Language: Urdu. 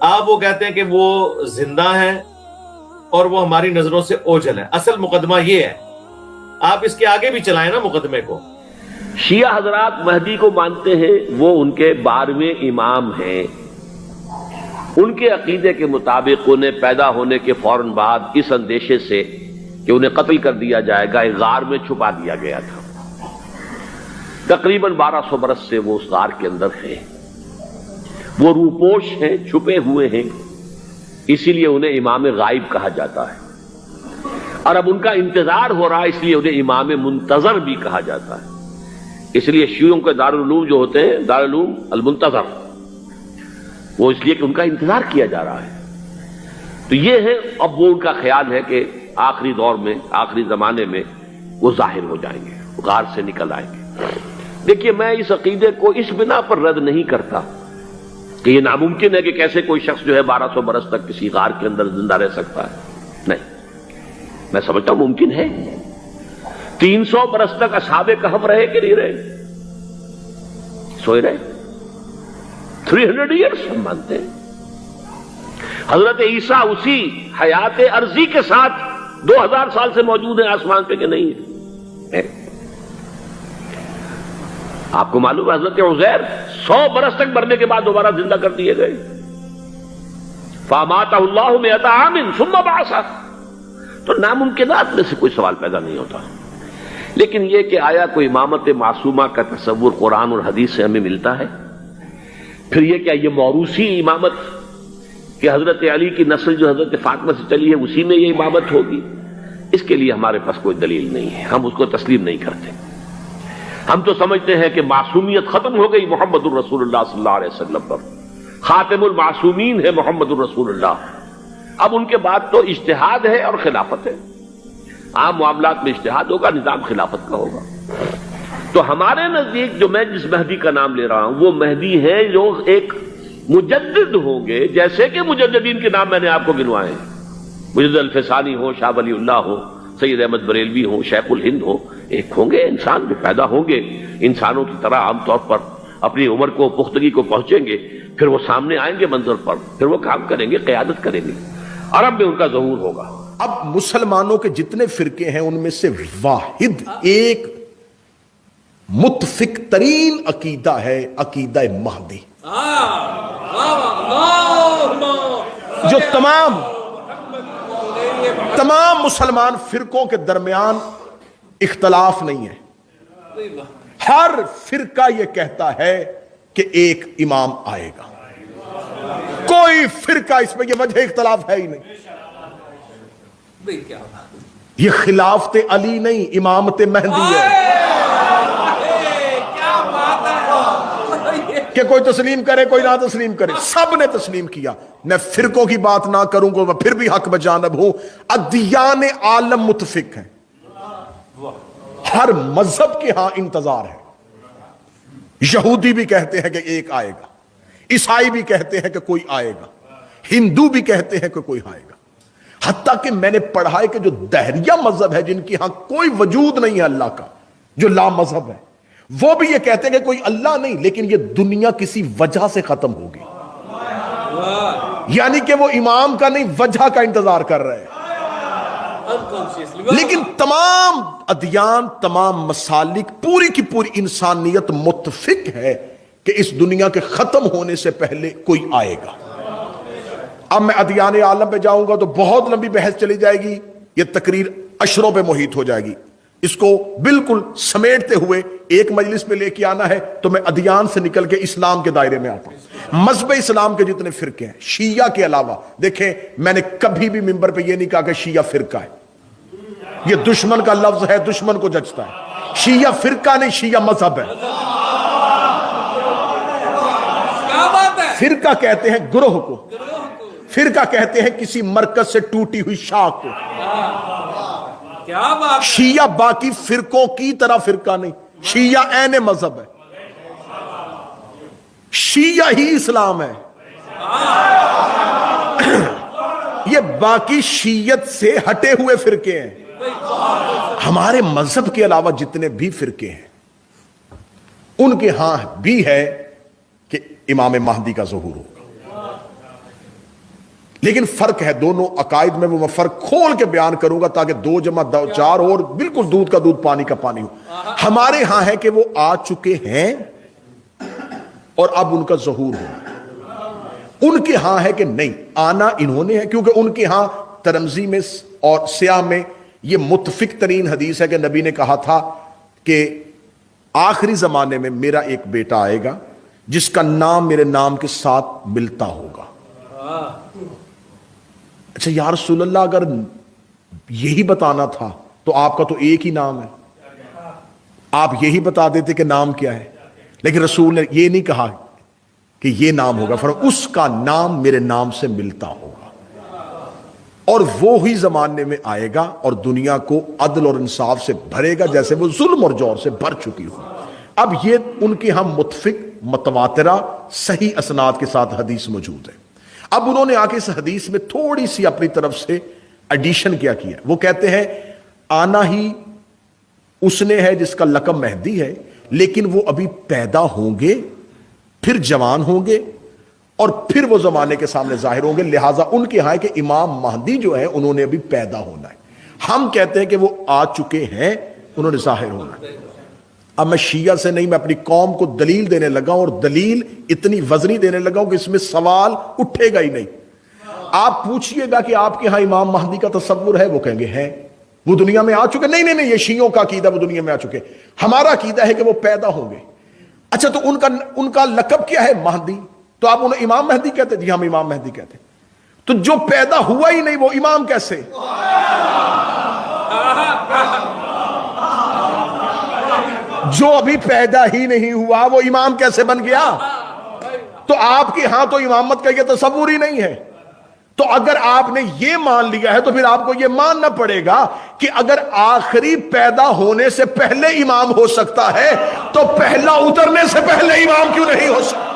آپ وہ کہتے ہیں کہ وہ زندہ ہیں اور وہ ہماری نظروں سے اوجھل ہے. اصل مقدمہ یہ ہے, آپ اس کے آگے بھی چلائیں نا مقدمے کو. شیعہ حضرات مہدی کو مانتے ہیں, وہ ان کے 12ویں امام ہیں. ان کے عقیدے کے مطابق انہیں پیدا ہونے کے فوراً بعد اس اندیشے سے کہ انہیں قتل کر دیا جائے گا ایک غار میں چھپا دیا گیا تھا. تقریباً 1200 برس سے وہ اس غار کے اندر ہیں. وہ روپوش ہیں, چھپے ہوئے ہیں, اسی لیے انہیں امام غائب کہا جاتا ہے. اور اب ان کا انتظار ہو رہا ہے, اس لیے انہیں امام منتظر بھی کہا جاتا ہے. اس لیے شیعوں کے دارالعلوم جو ہوتے ہیں, دارالعلوم المنتظر, وہ اس لیے کہ ان کا انتظار کیا جا رہا ہے. تو یہ ہے, اب وہ ان کا خیال ہے کہ آخری دور میں, آخری زمانے میں وہ ظاہر ہو جائیں گے, غار سے نکل آئیں گے. دیکھیے, میں اس عقیدے کو اس بنا پر رد نہیں کرتا کہ یہ ناممکن ہے کہ کیسے کوئی شخص جو ہے 1200 برس تک کسی غار کے اندر زندہ رہ سکتا ہے. نہیں, میں سمجھتا ہوں ممکن ہے. 300 برس تک اصحاب کہف رہے کہ نہیں رہے, سوئے رہے. 300 ایئرس ہم مانتے ہیں. حضرت عیسیٰ اسی حیات عرضی کے ساتھ 2000 سال سے موجود ہیں آسمان پہ کہ نہیں ہے. آپ کو معلوم ہے حضرت عزیر 100 برس تک مرنے کے بعد دوبارہ زندہ کر دیے گئے. فاماتہ اللہ 100 عام ثم بعثہ. تو ناممکنات میں سے کوئی سوال پیدا نہیں ہوتا. لیکن یہ کہ آیا کوئی امامت معصومہ کا تصور قرآن اور حدیث سے ہمیں ملتا ہے؟ پھر یہ کیا یہ موروثی امامت کہ حضرت علی کی نسل جو حضرت فاطمہ سے چلی ہے اسی میں یہ امامت ہوگی؟ اس کے لیے ہمارے پاس کوئی دلیل نہیں ہے, ہم اس کو تسلیم نہیں کرتے. ہم تو سمجھتے ہیں کہ معصومیت ختم ہو گئی محمد الرسول اللہ صلی اللہ علیہ وسلم پر. خاتم المعصومین ہے محمد الرسول اللہ. اب ان کے بعد تو اجتہاد ہے اور خلافت ہے. عام معاملات میں اجتہاد ہوگا, نظام خلافت کا ہوگا. تو ہمارے نزدیک جو میں جس مہدی کا نام لے رہا ہوں وہ مہدی ہیں جو ایک مجدد ہوں گے, جیسے کہ مجددین کے نام میں نے آپ کو گنوائے ہیں. مجدد الفسانی ہو, شاہ ولی اللہ ہو, سید احمد بریلوی ہو, شیخ الہند ہو. ایک ہوں گے انسان جو پیدا ہوں گے انسانوں کی طرح, عام طور پر اپنی عمر کو, پختگی کو پہنچیں گے, پھر وہ سامنے آئیں گے منظر پر, پھر وہ کام کریں گے, قیادت کریں گے, عرب میں ان کا ظہور ہوگا. اب مسلمانوں کے جتنے فرقے ہیں ان میں سے واحد ایک متفق ترین عقیدہ ہے عقیدہ مہدی, جو تمام مسلمان فرقوں کے درمیان اختلاف نہیں ہے. ہر فرقہ یہ کہتا ہے کہ ایک امام آئے گا. کوئی فرقہ اس میں یہ وجہ اختلاف ہے ہی نہیں. یہ خلافت علی نہیں, امامت مہدی ہے. کہ کوئی تسلیم کرے کوئی نہ تسلیم کرے, سب نے تسلیم کیا. میں فرقوں کی بات نہ کروں گا, میں پھر بھی حق بجانب ہوں. ادیان عالم متفق ہیں, ہر مذہب کے ہاں انتظار ہے. یہودی بھی کہتے ہیں کہ ایک آئے گا, عیسائی بھی کہتے ہیں کہ کوئی آئے گا, ہندو بھی کہتے ہیں کہ کوئی آئے گا. حتیٰ کہ میں نے پڑھا ہے کہ جو دہریہ مذہب ہے, جن کی ہاں کوئی وجود نہیں ہے اللہ کا, جو لا مذہب ہے, وہ بھی یہ کہتے ہیں کہ کوئی اللہ نہیں, لیکن یہ دنیا کسی وجہ سے ختم ہوگی. یعنی کہ وہ امام کا نہیں, وجہ کا انتظار کر رہے ہیں. لیکن تمام ادیان, تمام مسالک, پوری کی پوری انسانیت متفق ہے کہ اس دنیا کے ختم ہونے سے پہلے کوئی آئے گا. اب میں ادیان عالم پہ جاؤں گا تو بہت لمبی بحث چلی جائے گی, یہ تقریر اشروں پہ محیط ہو جائے گی. اس کو بالکل سمیٹتے ہوئے ایک مجلس پہ لے کے آنا ہے تو میں ادیان سے نکل کے اسلام کے دائرے میں آتا ہوں. مذہب اسلام کے جتنے فرقے ہیں شیعہ کے علاوہ, دیکھیں میں نے کبھی بھی منبر پہ یہ نہیں کہا کہ شیعہ فرقہ ہے. یہ دشمن کا لفظ ہے, دشمن کو جچتا ہے. شیعہ فرقہ نہیں, شیعہ مذہب ہے. فرقہ کہتے ہیں گروہ کو, فرقہ کہتے ہیں کسی مرکز سے ٹوٹی ہوئی شاخ کو. شیعہ باقی فرقوں کی طرح فرقہ نہیں, شیعہ عین مذہب ہے. شیعہ ہی اسلام ہے. یہ باقی شیعت سے ہٹے ہوئے فرقے ہیں. ہمارے مذہب کے علاوہ جتنے بھی فرقے ہیں ان کے ہاں بھی ہے کہ امام مہدی کا ظہور ہوگا. لیکن فرق ہے دونوں عقائد میں، وہ میں فرق کھول کے بیان کروں گا تاکہ 2 جمع 2 4 اور بالکل دودھ کا دودھ پانی کا پانی ہو۔ ہمارے ہاں ہے کہ وہ آ چکے ہیں اور اب ان کا ظہور ہو، ان کے ہاں ہے کہ نہیں، آنا انہوں نے ہے، کیونکہ ان کے ہاں ترمذی میں اور سیاہ میں یہ متفق ترین حدیث ہے کہ نبی نے کہا تھا کہ آخری زمانے میں میرا ایک بیٹا آئے گا جس کا نام میرے نام کے ساتھ ملتا ہوگا۔ اچھا یا رسول اللہ، اگر یہی بتانا تھا تو آپ کا تو ایک ہی نام ہے، آپ یہی بتا دیتے کہ نام کیا ہے، لیکن رسول نے یہ نہیں کہا کہ یہ نام ہوگا، فرمایا اس کا نام میرے نام سے ملتا ہوگا، اور وہی زمانے میں آئے گا اور دنیا کو عدل اور انصاف سے بھرے گا جیسے وہ ظلم اور جور سے بھر چکی ہو۔ اب یہ ان کے ہم متفق متواترہ صحیح اسناد کے ساتھ حدیث موجود ہے۔ اب انہوں نے آ کے اس حدیث میں تھوڑی سی اپنی طرف سے ایڈیشن کیا وہ کہتے ہیں آنا ہی اس نے ہے جس کا لقب مہدی ہے، لیکن وہ ابھی پیدا ہوں گے، پھر جوان ہوں گے، اور پھر وہ زمانے کے سامنے ظاہر ہوں گے، لہٰذا ان کے ہاں کہ امام مہدی جو ہے انہوں نے ابھی پیدا ہونا ہے۔ ہم کہتے ہیں کہ وہ آ چکے ہیں، انہوں نے ظاہر ہونا ہے۔ اب میں شیعہ سے نہیں، میں اپنی قوم کو دلیل دینے لگا ہوں، اور دلیل اتنی وزنی دینے لگا ہوں کہ اس میں سوال اٹھے گا ہی نہیں۔ آپ پوچھئے گا کہ آپ کے ہاں امام مہدی کا تصور ہے، وہ کہیں گے ہے، وہ دنیا میں آ چکے۔ نہیں نہیں نہیں، یہ شیعوں کا عقیدہ وہ دنیا میں آ چکے، ہمارا عقیدہ ہے کہ وہ پیدا ہوں گے۔ اچھا تو ان کا لقب کیا ہے؟ مہدی۔ تو آپ انہیں امام مہدی کہتے؟ جی ہم امام مہدی کہتے۔ تو جو پیدا ہوا ہی نہیں وہ امام کیسے؟ جو ابھی پیدا ہی نہیں ہوا وہ امام کیسے بن گیا؟ تو آپ کے ہاں تو امامت کا یہ تصور ہی نہیں ہے۔ تو اگر آپ نے یہ مان لیا ہے تو پھر آپ کو یہ ماننا پڑے گا کہ اگر آخری پیدا ہونے سے پہلے امام ہو سکتا ہے تو پہلا اترنے سے پہلے امام کیوں نہیں ہو سکتا؟